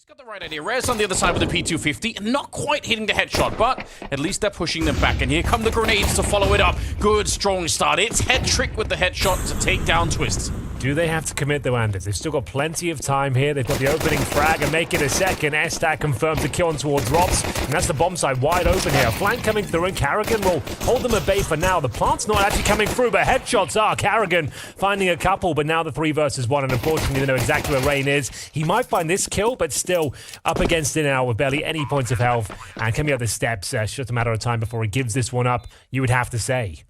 He's got the right idea. Rez on the other side with the P250, not quite hitting the headshot, but at least they're pushing them back. And here come the grenades to follow it up. Good, strong start. It's head trick with the headshot to take down Twist. Do they have to commit though, Anders? They've still got plenty of time here. They've got the opening frag and make it a second. S-Stack confirms the kill on towards Drops. And that's the bomb side wide open here. Flank coming through and Carrigan will hold them at bay for now. The plant's not actually coming through, but headshots are. Carrigan finding a couple, but now the 3 versus 1. And unfortunately, they know exactly where Rain is. He might find this kill, but still up against it now with barely any points of health. And coming up the steps, just a matter of time before he gives this one up, you would have to say.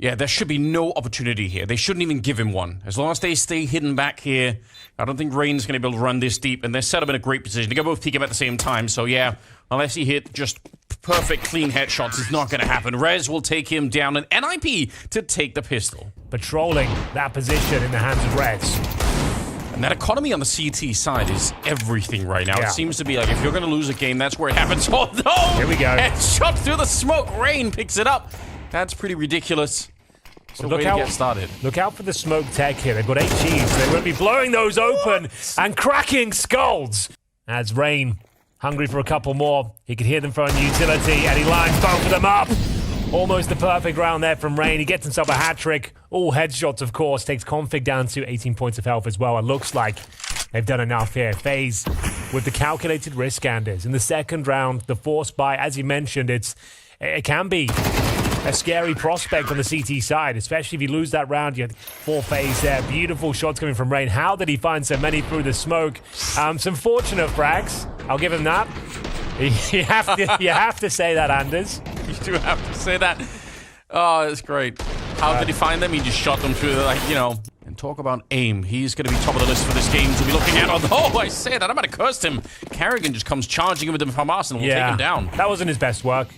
Yeah, there should be no opportunity here. They shouldn't even give him one. As long as they stay hidden back here, I don't think Rain's going to be able to run this deep, and they're set up in a great position. They can both peek him at the same time, so yeah, unless he hit just perfect, clean headshots, it's not going to happen. Rez will take him down, and NIP to take the pistol. Patrolling that position in the hands of Rez. And that economy on the CT side is everything right now. Yeah. It seems to be like if you're going to lose a game, that's where it happens. Oh, no! Here we go. Headshot through the smoke. Rain picks it up. That's pretty ridiculous. So look way to get started. Look out for the smoke tech here. They've got HEs. So they will be blowing those open and cracking skulls. As Rain, hungry for a couple more. He can hear them from utility, and he lines both of them up. Almost the perfect round there from Rain. He gets himself a hat trick. All headshots, of course. Takes Config down to 18 points of health as well. It looks like they've done enough here. Faze with the calculated risk, Anders. In the second round, the force buy, as you mentioned, it can be a scary prospect on the CT side, especially if you lose that round. You had 4 Faze there. Beautiful shots coming from Rain. How did he find so many through the smoke? Some fortunate frags. I'll give him that. You have to say that, Anders. You do have to say that. Oh, that's great. How did he find them? He just shot them through, And talk about aim. He's going to be top of the list for this game to be looking at. Oh, I say that. I'm going to curse him. Carrigan just comes charging in with the Pyjamas and will take him down. That wasn't his best work.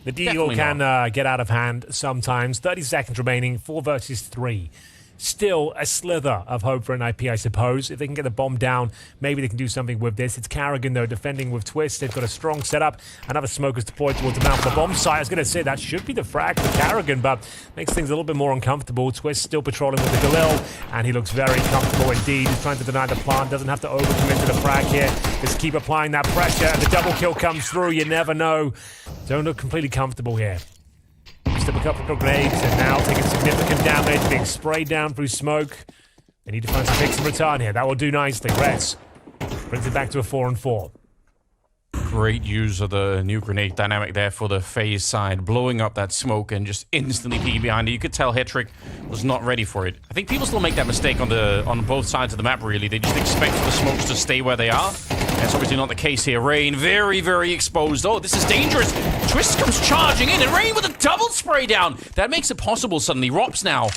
The deal can get out of hand sometimes. 30 seconds remaining, 4 versus 3. Still a slither of hope for NIP, I suppose. If they can get the bomb down, maybe they can do something with this. It's Carrigan, though, defending with Twist. They've got a strong setup. Another smoke is deployed towards the mouth of the bomb site. I was going to say that should be the frag for Carrigan, but makes things a little bit more uncomfortable. Twist still patrolling with the Galil, and he looks very comfortable indeed. He's trying to deny the plant. Doesn't have to overcommit to the frag here. Just keep applying that pressure, and the double kill comes through. You never know. Don't look completely comfortable here. Just a couple of grenades, and now taking significant damage, being sprayed down through smoke. They need to find some picks in return here. That will do nicely. Rez brings it back to a 4-4. Great use of the new grenade dynamic there for the Faze side, blowing up that smoke and just instantly peeking behind it. You could tell Hetrick was not ready for it. I think people still make that mistake on both sides of the map, really. They just expect the smokes to stay where they are. That's obviously not the case here. Rain, very, very exposed. Oh, this is dangerous. Twist comes charging in, and Rain with a double spray down. That makes it possible suddenly. Rops now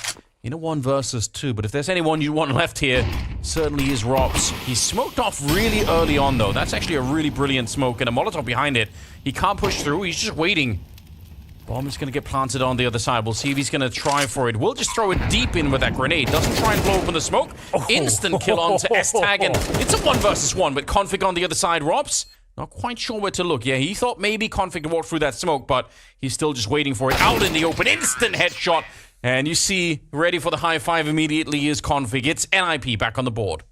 in a 1 versus 2, but if there's anyone you want left here, certainly is Rops. He's smoked off really early on, though. That's actually a really brilliant smoke, and a Molotov behind it. He can't push through. He's just waiting. Bomb is going to get planted on the other side. We'll see if he's going to try for it. We'll just throw it deep in with that grenade. Doesn't try and blow open the smoke. Instant kill onto S-Tag, and it's a 1 versus 1, but Config on the other side. Rops, not quite sure where to look. Yeah, he thought maybe Config would walk through that smoke, but he's still just waiting for it. Out in the open, instant headshot. And you see, ready for the high five immediately is Config. It's NIP back on the board.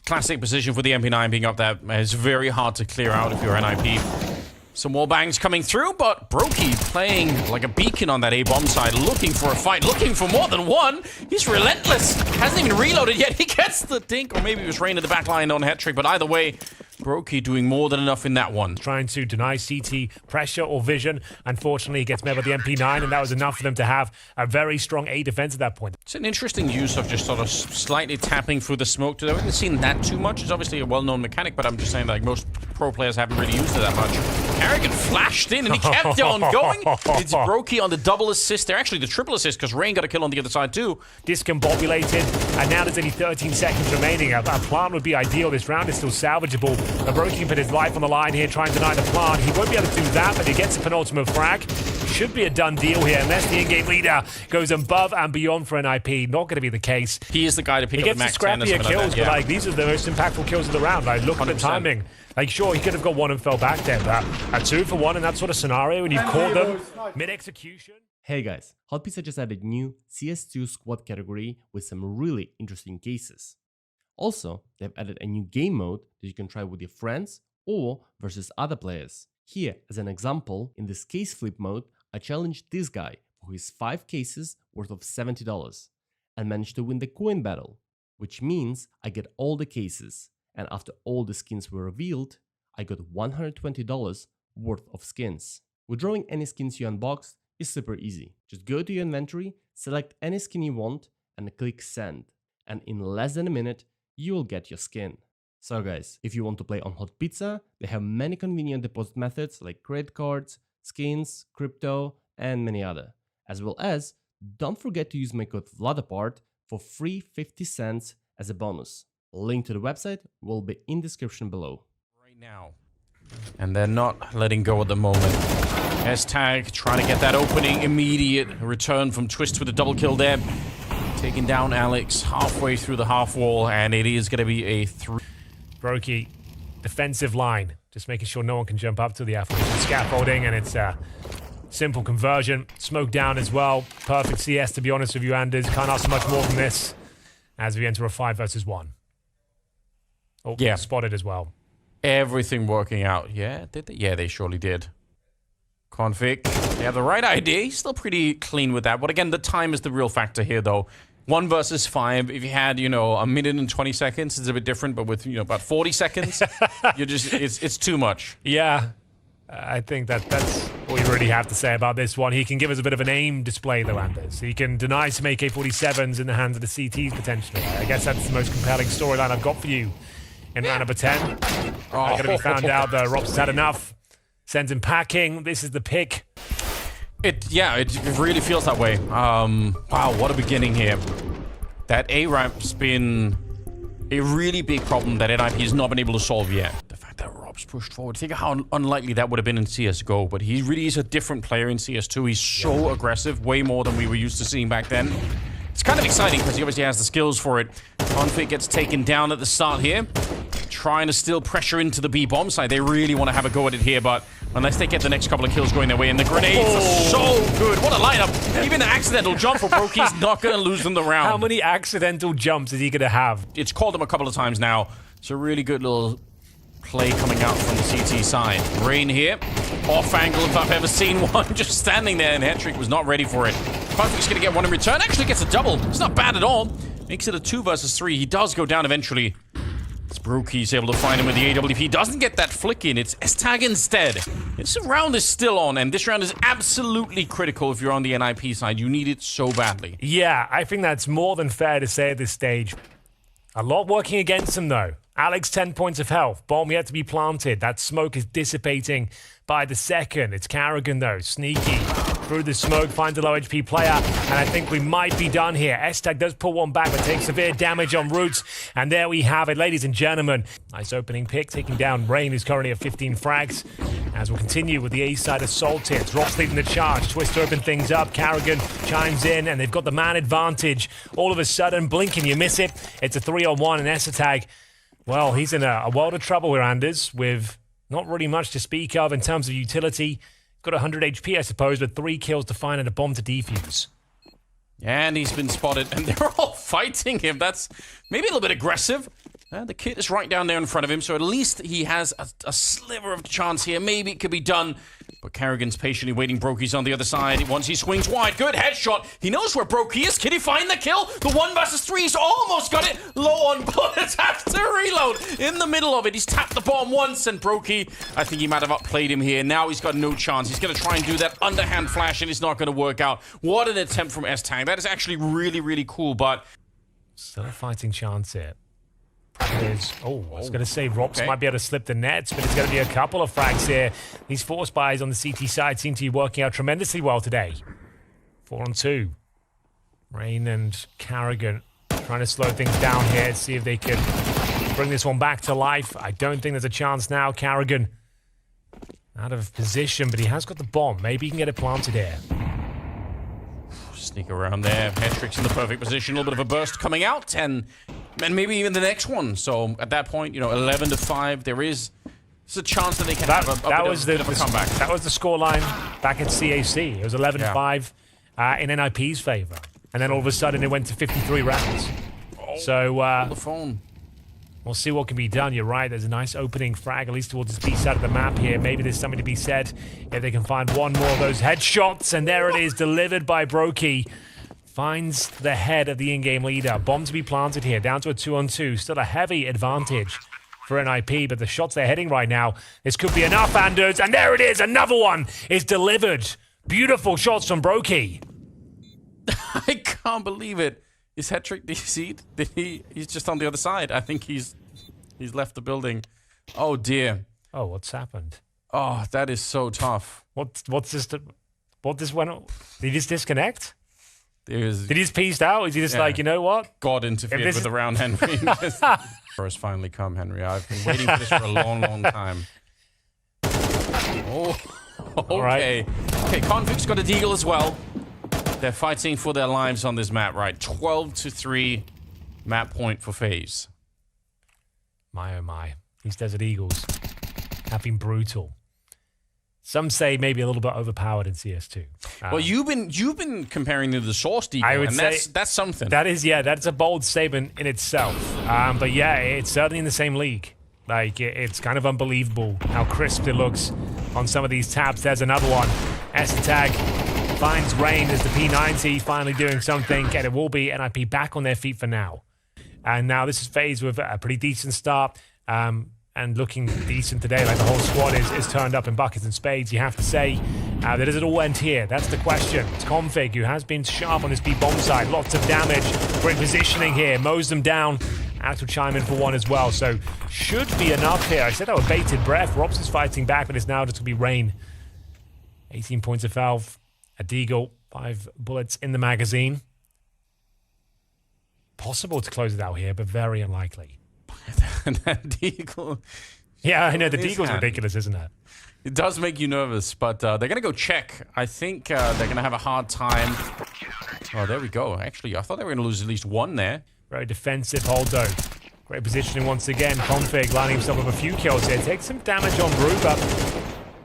Classic position for the MP9 being up there. It's very hard to clear out if you're NIP. Some wall bangs coming through, but Brokey playing like a beacon on that A-bomb side, looking for a fight, looking for more than one. He's relentless. Hasn't even reloaded yet. He gets the dink, or maybe it was Rain in the back line on Hetrick, but either way, Brokey doing more than enough in that one. Trying to deny CT pressure or vision. Unfortunately, he gets met by the MP9, and that was enough for them to have a very strong A defense at that point. It's an interesting use of just sort of slightly tapping through the smoke. I haven't seen that too much. It's obviously a well-known mechanic, but I'm just saying like most pro players haven't really used it that much. Carrigan flashed in, and he kept on going. It's Brokey on the double assist there. Actually, the triple assist, because Rain got a kill on the other side too. Discombobulated, and now there's only 13 seconds remaining. A plant would be ideal. This round is still salvageable. Brokey put his life on the line here, trying to deny the plant. He won't be able to do that, but he gets a penultimate frag. Should be a done deal here, unless the in-game leader goes above and beyond for NIP. Not going to be the case. He is the guy to pick up the max 10 or something kills, like that. but like these are the most impactful kills of the round. Like, look 100%. At the timing. Like, sure, he could have got one and fell back there, but a 2 for 1 in that sort of scenario, and you've caught them mid-execution. Hey guys, Hot Pizza just added new CS2 squad category with some really interesting cases. Also, they've added a new game mode that you can try with your friends or versus other players. Here, as an example, in this case flip mode, I challenged this guy for his 5 cases worth of $70 and managed to win the coin battle, which means I get all the cases, and after all the skins were revealed, I got $120 worth of skins. Withdrawing any skins you unboxed is super easy. Just go to your inventory, select any skin you want, and click send, and in less than a minute, you will get your skin. So guys, if you want to play on Hot Pizza, they have many convenient deposit methods like credit cards, skins, crypto, and many other. As well as, don't forget to use my code VLADAPART for free 50 cents as a bonus. Link to the website will be in description below. Right now. And they're not letting go at the moment. S-Tag trying to get that opening. Immediate return from Twist with a double kill there. Taking down Alex halfway through the half wall, and it is going to be a 3. Brokey, defensive line, just making sure no one can jump up to the aforementioned scaffolding, and it's a simple conversion. Smoke down as well. Perfect CS, to be honest with you, Anders. Can't ask much more than this as we enter a 5 versus 1. Oh, yeah. Spotted as well. Everything working out. Yeah, did they? Yeah, they surely did. Config, they have the right idea. He's still pretty clean with that. But again, the time is the real factor here, though. 1 versus 5. If you had, a minute and 20 seconds, it's a bit different. But with, about 40 seconds, you're just, it's too much. Yeah, I think that's all you really have to say about this one. He can give us a bit of an aim display, though, Anders. He can deny some AK-47s in the hands of the CTs, potentially. I guess that's the most compelling storyline I've got for you in round number 10. Going to be found out that Robs has had enough. Sends him packing. This is the pick. It really feels that way. Wow, what a beginning here. That A-ramp's been a really big problem that NIP has not been able to solve yet. The fact that Rob's pushed forward. Think of how unlikely that would have been in CSGO, but he really is a different player in CS2. He's so aggressive, way more than we were used to seeing back then. It's kind of exciting because he obviously has the skills for it. Config gets taken down at the start here. Trying to still pressure into the B-bomb side. They really want to have a go at it here, but unless they get the next couple of kills going their way, and the grenades are so good. What a lineup. Even the accidental jump for Brokey's not going to lose them the round. How many accidental jumps is he going to have? It's called him a couple of times now. It's a really good little play coming out from the CT side. Rain here. Off angle if I've ever seen one. Just standing there, and Hetrick was not ready for it. Config's going to get one in return. Actually gets a double. It's not bad at all. Makes it a 2 versus 3. He does go down eventually. Brokey's able to find him with the AW. If he doesn't get that flick in, it's S-Tag instead. This round is still on, and this round is absolutely critical if you're on the NIP side. You need it so badly. Yeah, I think that's more than fair to say at this stage. A lot working against him, though. Alex, 10 points of health. Bomb yet to be planted. That smoke is dissipating by the second. It's Carrigan, though. Sneaky. Through the smoke, finds a low HP player, and I think we might be done here. S-Tag does pull one back, but takes severe damage on Roots, and there we have it, ladies and gentlemen. Nice opening pick, taking down Rain, who's currently at 15 frags. As we'll continue with the A-side assault here. Drops leading the charge. Twist to open things up. Carrigan chimes in, and they've got the man advantage. All of a sudden, blinking, you miss it. It's a 3-on-1, and S-Tag, well, he's in a world of trouble here, Anders, with not really much to speak of in terms of utility. Got 100 HP, I suppose, but 3 kills to find and a bomb to defuse. And he's been spotted, and they're all fighting him. That's maybe a little bit aggressive. The kit is right down there in front of him, so at least he has a sliver of chance here. Maybe it could be done. But Carrigan's patiently waiting. Brokey's on the other side. Once he swings wide, good headshot. He knows where Brokey is. Can he find the kill? The 1 versus 3, he's almost got it. Low on bullets, has to reload. In the middle of it, he's tapped the bomb once, and Brokey, I think he might have outplayed him here. Now he's got no chance. He's going to try and do that underhand flash, and it's not going to work out. What an attempt from S-Tag. That is actually really, really cool, but... Still a fighting chance here. I was going to say Rops might be able to slip the nets, but it's going to be a couple of frags here. These 4 spies on the CT side seem to be working out tremendously well today. 4-on-2. Rain and Carrigan trying to slow things down here, see if they can bring this one back to life. I don't think there's a chance now. Carrigan out of position, but he has got the bomb. Maybe he can get it planted here. Sneak around there. Hetrick's in the perfect position. A little bit of a burst coming out, and maybe even the next one. So at that point, 11-5. There's a chance that they can have a bit of a comeback. That was the scoreline back at CAC. It was 11-5 in NIP's favor, and then all of a sudden it went to 53 rounds. So the phone. We'll see what can be done. You're right. There's a nice opening frag, at least towards the B side of the map here. Maybe there's something to be said if they can find one more of those headshots. And there it is, delivered by Brokey. Finds the head of the in-game leader. Bomb to be planted here, down to a 2-on-2. Still a heavy advantage for NIP, but the shots they're hitting right now, this could be enough, Anders. And there it is, another one is delivered. Beautiful shots from Brokey. I can't believe it. Is Hetrick, did you see it? He's just on the other side. I think he's left the building. Oh dear. Oh, what's happened? Oh, that is so tough. What's this? What this went on? Did he just disconnect? Did he just pieced out? Is he just like, you know what? God interfered with the round, Henry. Has finally come, Henry. I've been waiting for this for a long, long time. Oh, okay. Right. Okay, Config's got a deagle as well. They're fighting for their lives on this map, right? 12-3 map point for Faze. My oh my. These Desert Eagles have been brutal. Some say maybe a little bit overpowered in CS2. Well, you've been comparing to the Source deagle, I would and say that's something. That is, yeah, that's a bold statement in itself. But yeah, it's certainly in the same league. Like, it's kind of unbelievable how crisp it looks on some of these taps. There's another one. S-Tag finds Rain as the P90 finally doing something, and it will be NIP back on their feet for now. And now this is Faze with a pretty decent start, and looking decent today. Like the whole squad is turned up in buckets and spades, you have to say. Does it all end here? That's the question. It's Config, who has been sharp on his B-bomb side. Lots of damage. Great positioning here. Mows them down. Alex will chime in for one as well. So should be enough here. I said that with bated breath. Robs is fighting back, but it's now just going to be Rain. 18 points of Valve. A deagle, 5 bullets in the magazine. Possible to close it out here, but very unlikely. That deagle. Yeah, I know. The deagle's ridiculous, isn't it? It does make you nervous, but they're going to go check. I think they're going to have a hard time. Oh, there we go. Actually, I thought they were going to lose at least one there. Very defensive hold, though. Great positioning once again. Config lining himself with a few kills here. Takes some damage on Brew, but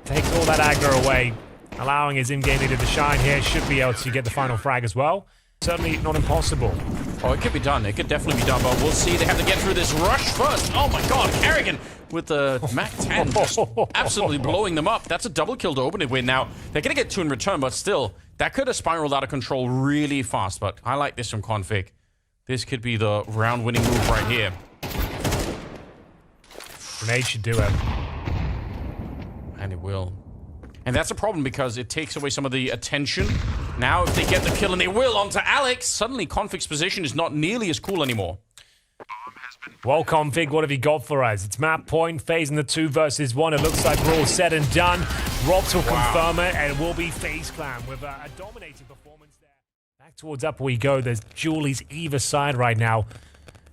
takes all that aggro away. Allowing his in-game leader to shine here. Should be able to get the final frag as well. Certainly not impossible. Oh, it could be done. It could definitely be done, but we'll see. They have to get through this rush first. Oh my god, Carrigan with the MAC-10 just absolutely blowing them up. That's a double kill to open it with. Now, they're going to get 2 in return, but still, that could have spiraled out of control really fast. But I like this from Config. This could be the round-winning move right here. Grenade should do it. And it will. And that's a problem because it takes away some of the attention. Now, if they get the kill, and they will, onto Alex, suddenly Config's position is not nearly as cool anymore. Well, Config, what have you got for us? It's map point, Faze in the 2 versus 1. It looks like we're all said and done. Robs will confirm it, and it will be Faze Clan with a dominating performance there. Back towards up we go. There's Julie's either side right now,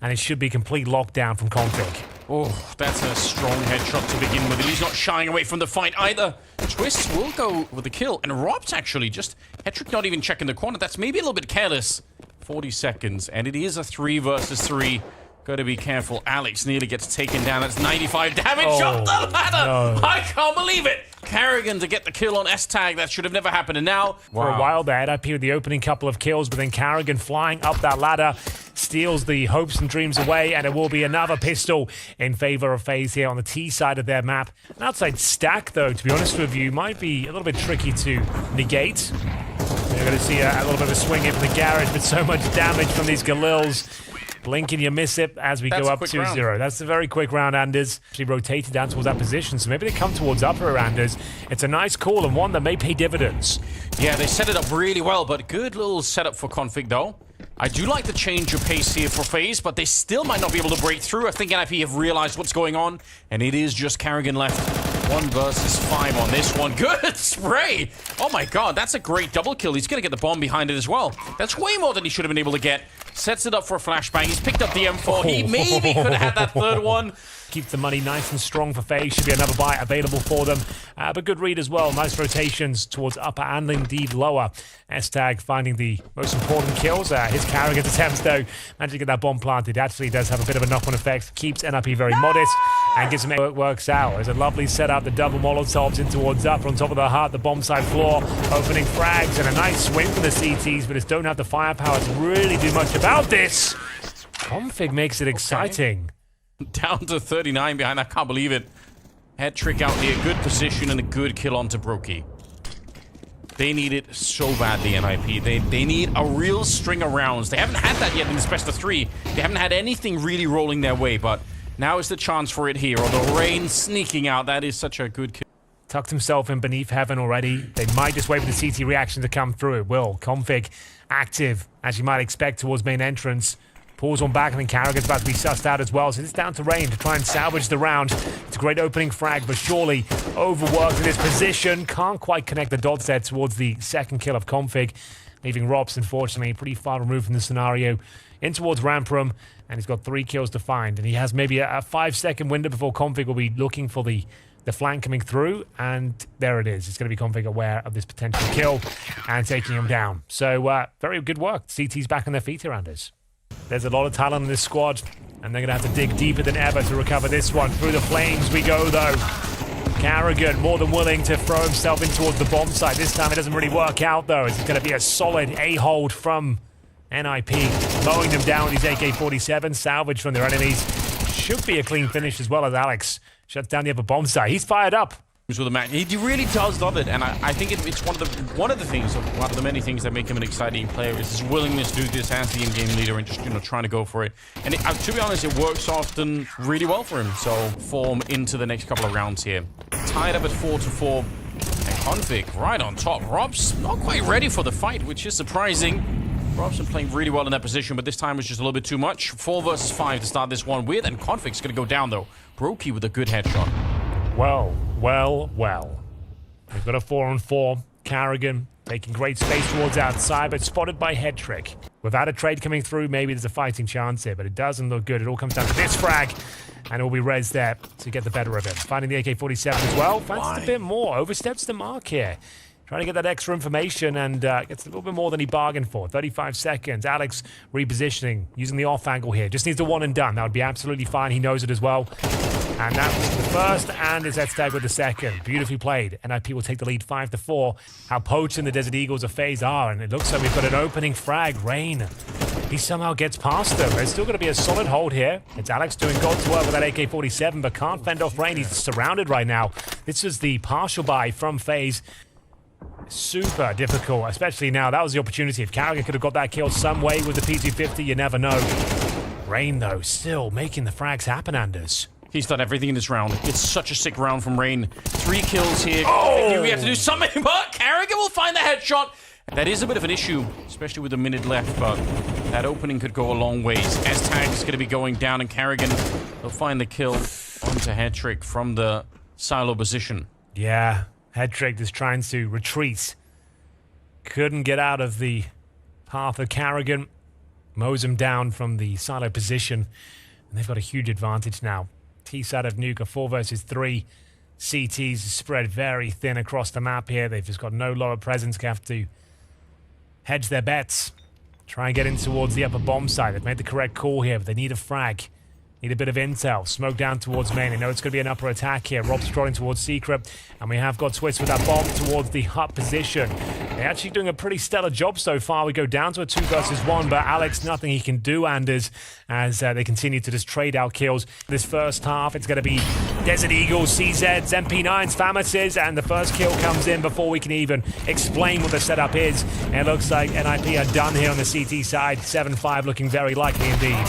and it should be complete lockdown from Config. Oh, that's a strong headshot to begin with. He's not shying away from the fight either. Twist will go with the kill. And Rob's actually just... Hetrick not even checking the corner. That's maybe a little bit careless. 40 seconds. And it is a 3 versus 3. Gotta be careful. Alex nearly gets taken down. That's 95 damage up the ladder. No. I can't believe it. Carrigan to get the kill on S-Tag. That should have never happened. And now... For a while there, NIP with the opening couple of kills, but then Carrigan flying up that ladder steals the hopes and dreams away, and it will be another pistol in favor of Faze here on the T side of their map. An outside stack, though, to be honest with you, might be a little bit tricky to negate. You're going to see a little bit of a swing in from the garage, but so much damage from these Galils. Blink and you miss it as we go up 2-0. That's a very quick round, Anders. Actually rotated down towards that position, so maybe they come towards upper Anders. It's a nice call and one that may pay dividends. Yeah, they set it up really well, but good little setup for Config, though. I do like the change of pace here for Faze, but they still might not be able to break through. I think NIP have realized what's going on, and it is just Carrigan left. 1 versus 5 on this one. Good spray! Oh my god, that's a great double kill. He's gonna get the bomb behind it as well. That's way more than he should have been able to get. Sets it up for a flashbang. He's picked up the M4. He maybe could have had that 3rd one. Keep the money nice and strong for Faze. Should be another buy available for them. But good read as well. Nice rotations towards upper and indeed lower. S-Tag finding the most important kills. His Carrigan's attempts, though, managed to get that bomb planted. Actually does have a bit of a knock-on effect. Keeps NIP very modest and gives him it works out. There's a lovely setup. The double Molotovs in towards upper on top of the hut. The bomb side floor. Opening frags and a nice swing for the CTs, but just don't have the firepower to really do much about this. Config makes it exciting. Down to 39 behind. I can't believe it. Head trick out here. Good position and a good kill onto Brokey. They need it so badly, NIP. They need a real string of rounds. They haven't had that yet in this best of 3. They haven't had anything really rolling their way, but now is the chance for it here. Or the rain sneaking out. That is such a good kill. Tucked himself in beneath heaven already. They might just wait for the CT reaction to come through. It will. Config active, as you might expect, towards main entrance. Pulls on back, and then Carragher's about to be sussed out as well. So it's down to Rain to try and salvage the round. It's a great opening frag, but surely overworked in this position. Can't quite connect the dots there towards the second kill of Config, leaving Robs, unfortunately, pretty far removed from the scenario, in towards Ramp Room, and he's got 3 kills to find. And he has maybe a 5-second window before Config will be looking for the flank coming through, and there it is. It's going to be Config aware of this potential kill and taking him down. So very good work. CT's back on their feet around us. There's a lot of talent in this squad, and they're going to have to dig deeper than ever to recover this one. Through the flames we go, though. Carragher more than willing to throw himself in towards the bomb site. This time it doesn't really work out, though. It's going to be a solid A-hold from NIP, mowing them down with these AK-47, salvage from their enemies. Should be a clean finish as well, as Alex shuts down the upper bomb site. He's fired up. With the match. He really does love it, and I think it's one of the many things that make him an exciting player is his willingness to do this as the in-game leader and just trying to go for it. And to be honest, it works often really well for him. So form into the next couple of rounds here. Tied up at 4-4, and Config right on top. Rob's not quite ready for the fight, which is surprising. Rob's been playing really well in that position, but this time was just a little bit too much. 4 versus 5 to start this one with, and Config's going to go down though. Brokey with a good headshot. Well. We've got a 4-on-4. Carragher taking great space towards outside, but spotted by Head Trick. Without a trade coming through, maybe there's a fighting chance here, but it doesn't look good. It all comes down to this frag, and it will be Rez there to get the better of him. Finding the AK-47 as well. Fancies a bit more. Oversteps the mark here. Trying to get that extra information, and gets a little bit more than he bargained for. 35 seconds. Alex repositioning, using the off angle here. Just needs the one and done. That would be absolutely fine. He knows it as well. And that was the first, and is Zstag with the second. Beautifully played. NIP will take the lead 5-4. How potent the Desert Eagles of Faze are, and it looks like we've got an opening frag. Rain. He somehow gets past them. There's still going to be a solid hold here. It's Alex doing God's work with that AK-47, but can't fend off Rain. He's surrounded right now. This is the partial buy from Faze. Super difficult, especially now. That was the opportunity. If Carragher could have got that kill some way with the P250, you never know. Rain, though, still making the frags happen, Anders. He's done everything in this round. It's such a sick round from Rain. 3 kills here. Oh! We have to do something, but Carragher will find the headshot. That is a bit of an issue, especially with a minute left, but that opening could go a long ways. S-Tag is going to be going down, and Carragher will find the kill onto Headtrick from the silo position. Yeah, Headtrick is trying to retreat. Couldn't get out of the path of Carragher. Mows him down from the silo position, and they've got a huge advantage now. T-side of Nuka, 4 versus 3. CTs spread very thin across the map here. They've just got no lower presence. They have to hedge their bets. Try and get in towards the upper bomb side. They've made the correct call here, but they need a frag. Need a bit of intel. Smoke down towards main. They know it's going to be an upper attack here. Rob's trotting towards Secret. And we have got Swiss with that bomb towards the hut position. They're actually doing a pretty stellar job so far. We go down to a 2 versus 1, but Alex, nothing he can do, Anders, as they continue to just trade out kills. This first half, it's going to be Desert Eagles, CZs, MP9s, Famases, and the first kill comes in before we can even explain what the setup is. And it looks like NIP are done here on the CT side. 7-5 looking very likely indeed.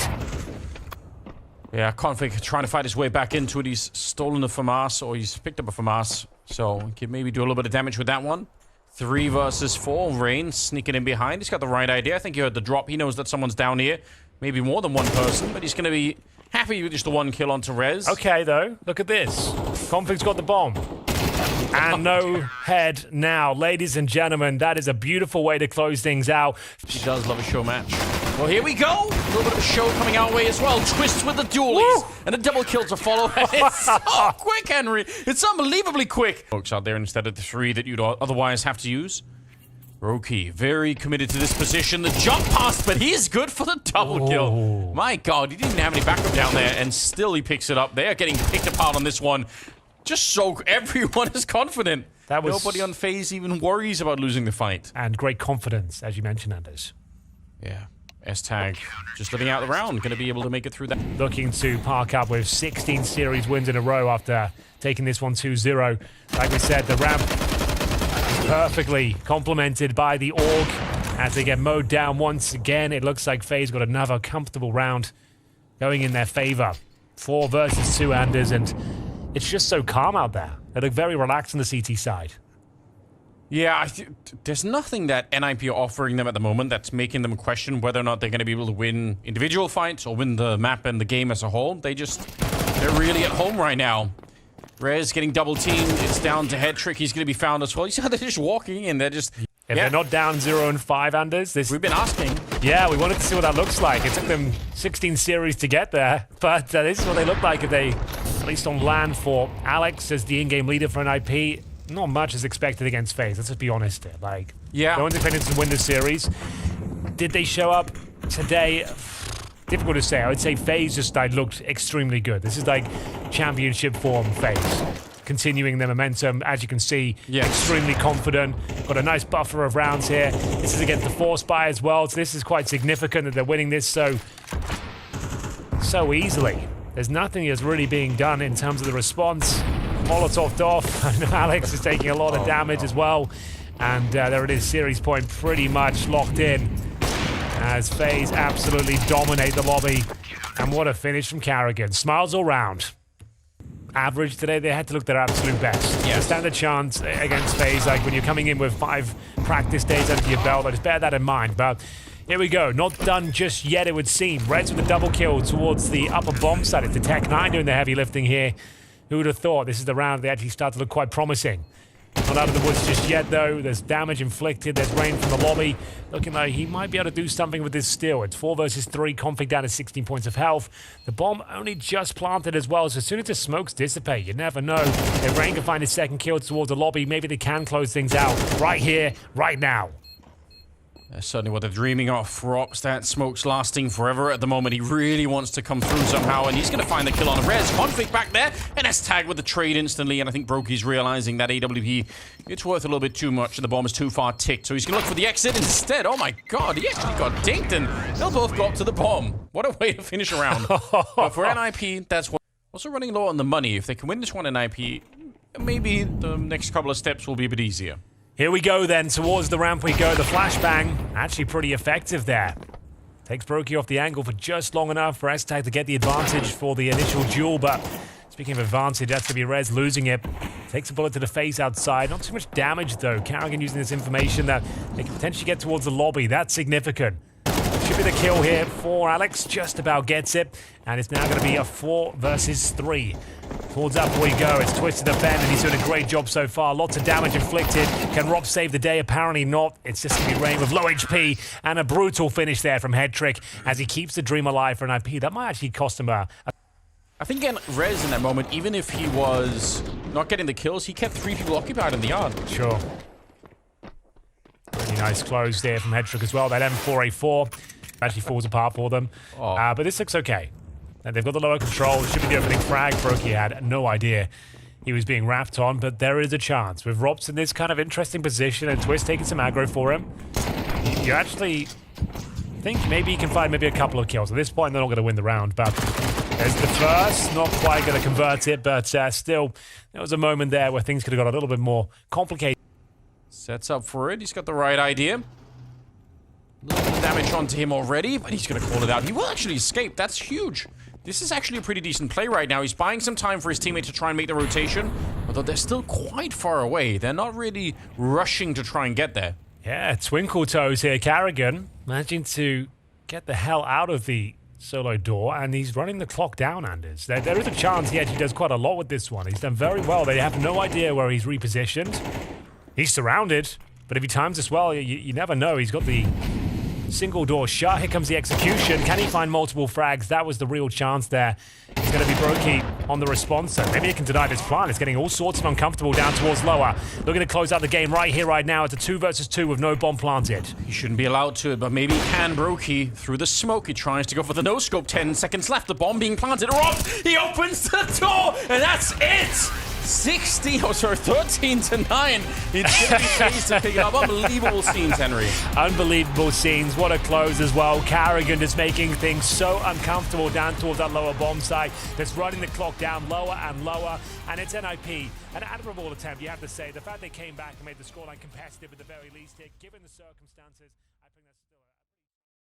Yeah, Config trying to fight his way back into it. He's stolen a FAMAS, or he's picked up a FAMAS. So he can maybe do a little bit of damage with that one. 3 versus 4. Rain sneaking in behind. He's got the right idea. I think he heard the drop. He knows that someone's down here. Maybe more than one person, but he's going to be happy with just the 1 kill onto Rez. Okay, though. Look at this. Config's got the bomb. And no head now. Ladies and gentlemen, that is a beautiful way to close things out. He does love a show match. Well, here we go. A little bit of a show coming our way as well. Twists with the dualies. And a double kill to follow. It's so quick, Henry. It's unbelievably quick. Folks out there instead of the 3 that you'd otherwise have to use. Brokey, very committed to this position. The jump pass, but he is good for the double kill. My God, he didn't have any backup down there, and still he picks it up. They are getting picked apart on this one. Just so everyone is confident. Nobody on Faze even worries about losing the fight. And great confidence, as you mentioned, Anders. Yeah. S-Tag just living out the round, going to be able to make it through that. Looking to park up with 16 series wins in a row after taking this one 2-0. Like we said, the ramp is perfectly complemented by the Org as they get mowed down once again. It looks like Faze got another comfortable round going in their favor. 4 versus 2 Anders, and it's just so calm out there. They look very relaxed on the CT side. Yeah, there's nothing that NIP are offering them at the moment that's making them question whether or not they're going to be able to win individual fights or win the map and the game as a whole. They're really at home right now. Rez getting double teamed. It's down to Hetrick. He's going to be found as well. You see how they're just walking in. They're just... If they're not down 0-5, Anders, this... We've been asking. Yeah, we wanted to see what that looks like. It took them 16 series to get there, but this is what they look like if they, at least on land, for Alex as the in-game leader for NIP. Not much is expected against FaZe, let's just be honest here. Like, yeah. No independence to win the series. Did they show up today? Difficult to say. I would say FaZe just looked extremely good. This is like championship form FaZe. Continuing their momentum, as you can see, extremely confident. Got a nice buffer of rounds here. This is against the Force Buy as well, so this is quite significant that they're winning this so easily. There's nothing that's really being done in terms of the response. Molotoved off. I know Alex is taking a lot of damage as well. And there it is, series point pretty much locked in as FaZe absolutely dominate the lobby. And what a finish from Carrigan. Smiles all round. Average today, they had to look their absolute best. To stand a chance against FaZe, like when you're coming in with 5 practice days under your belt, just bear that in mind. But here we go, not done just yet, it would seem. Reds with a double kill towards the upper bomb side. It's the Tech 9 doing the heavy lifting here. Who would have thought this is the round they actually start to look quite promising. Not out of the woods just yet, though. There's damage inflicted. There's rain from the lobby. Looking like he might be able to do something with this still. It's 4 versus 3. Config down to 16 points of health. The bomb only just planted as well. So as soon as the smokes dissipate, you never know. If Rain can find his second kill towards the lobby, maybe they can close things out right here, right now. That's certainly what they're dreaming of. Frops, that smoke's lasting forever at the moment. He really wants to come through somehow, and he's going to find the kill on the Rez. Config back there, and S-Tag with the trade instantly, and I think Brokey's realizing that AWP, it's worth a little bit too much, and the bomb is too far ticked, so he's going to look for the exit instead. Oh my god, he actually got dinked, and they'll both go up to the bomb. What a way to finish a round. But for NIP, that's what... Also running low on the money. If they can win this one in NIP, maybe the next couple of steps will be a bit easier. Here we go then, towards the ramp we go. The flashbang, actually pretty effective there. Takes Brokey off the angle for just long enough for S-Tag to get the advantage for the initial duel, but speaking of advantage, that's going to be Rez losing it. Takes a bullet to the face outside. Not too much damage though. Carrigan using this information that they can potentially get towards the lobby. That's significant. Should be the kill here for Alex. Just about gets it. And it's now going to be a 4 versus 3. Towards up we go. It's Twisted the Bend, and he's doing a great job so far. Lots of damage inflicted. Can Rob save the day? Apparently not. It's just going to be Rain with low HP. And a brutal finish there from Hetrick as he keeps the dream alive for an IP. That might actually cost him a... I think again, Rez in that moment, even if he was not getting the kills, he kept 3 people occupied in the yard. Sure. Really nice close there from Hetrick as well. That M4A4 actually falls apart for them. But this looks okay. And they've got the lower control. Should be the opening frag. Brokey had no idea he was being wrapped on, but there is a chance. With Rops in this kind of interesting position and Twist taking some aggro for him, you actually think maybe he can find maybe a couple of kills. At this point, they're not going to win the round, but there's the first. Not quite going to convert it, but still, there was a moment there where things could have got a little bit more complicated. Sets up for it. He's got the right idea. A little bit of damage onto him already, but he's going to call it out. He will actually escape. That's huge. This is actually a pretty decent play right now. He's buying some time for his teammate to try and make the rotation, although they're still quite far away. They're not really rushing to try and get there. Yeah, twinkle toes here. Carrigan managing to get the hell out of the solo door, and he's running the clock down, Anders. There is a chance he actually does quite a lot with this one. He's done very well. They have no idea where he's repositioned. He's surrounded, but if he times this well, you never know. He's got the single door shut. Here comes the execution. Can he find multiple frags? That was the real chance there. It's going to be Brokey on the response. So maybe he can deny this plan. It's getting all sorts of uncomfortable down towards lower. Looking to close out the game right here, right now. It's a 2 versus 2 with no bomb planted. He shouldn't be allowed to, but maybe he can. Brokey through the smoke. He tries to go for the no-scope. 10 seconds left. The bomb being planted. Rob, he opens the door, and that's it. 13 to 9. It's going to be Faze to pick it up. Unbelievable scenes, Henry. Unbelievable scenes. What a close as well. Carrigan just making things so uncomfortable down towards that lower bomb site. That's running the clock down lower and lower. And it's NIP. An admirable attempt, you have to say. The fact they came back and made the scoreline competitive at the very least here, given the circumstances, I think that's still